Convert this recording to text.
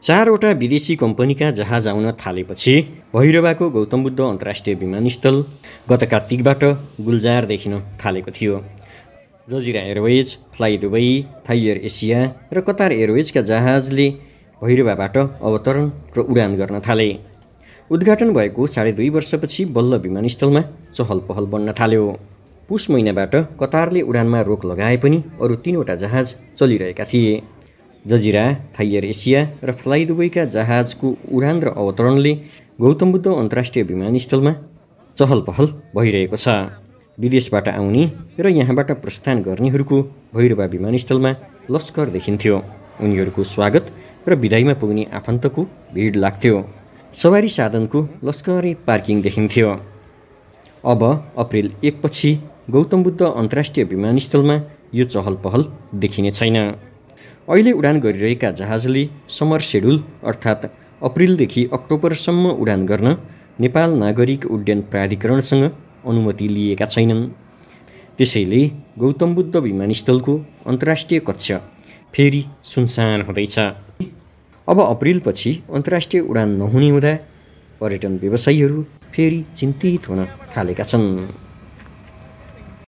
4वटा विदेशी कम्पनीका जहाज आउन थालेपछि भैरवाको गौतम बुद्ध अन्तर्राष्ट्रिय विमानस्थल गत कार्तिकबाट गुल्जार देखिन थालेको थियो। Jazeera Airways, Fly Dubai, Thai Air Asia र कतार एयरवेजका जहाजले भैरवाबाट अवतरण र उडान गर्न थाले। उद्घाटन भएको 2.5 वर्षपछि बल्ल विमानस्थलमा चहल पहल बढ्न थाल्यो। पुस महिनाबाट कतारले उडानमा रोक लगाए पनि अरू 3वटा जहाज चलिरहेका थिए। जजिरा, थाई एयर एसिया र फ्लाइ दुबईका जहाजको उडान र अवतरणले गौतम बुद्ध अन्तर्राष्ट्रिय विमानस्थलमा चहल पहल भइरहेको छ। विदेशबाट आउने र यहाँबाट प्रस्थान गर्नेहरूको भैरवा विमानस्थलमा लस्कर देखिन्थ्यो। उनीहरूको स्वागत र बिदाईमा पुग्ने आफन्तको भिड लाग्थ्यो। सवारी साधनको लस्करे पार्किङ देखिन्थ्यो। अब अप्रिल 1 पछि गौतम बुद्ध अन्तर्राष्ट्रिय विमानस्थलमा यो चहल पहल देखिने छैन। अहिले उडान गरिरहेका जहाजले समर सेड्युल अर्थात् अप्रिलदेखि अक्टोबरसम्म उडान गर्न नेपाल नागरिक उड्डयन प्राधिकरणसँग अनुमति लिएका छैनन्। त्यसैले गौतम बुद्ध विमानस्थलको अन्तर्राष्ट्रिय कक्ष फेरि सुनसान हुँदैछ। अब अप्रिलपछि अन्तर्राष्ट्रिय उडान नहुने हुँदा पर्यटन व्यवसायीहरू फेरि चिन्तित हुन थालेका छन्।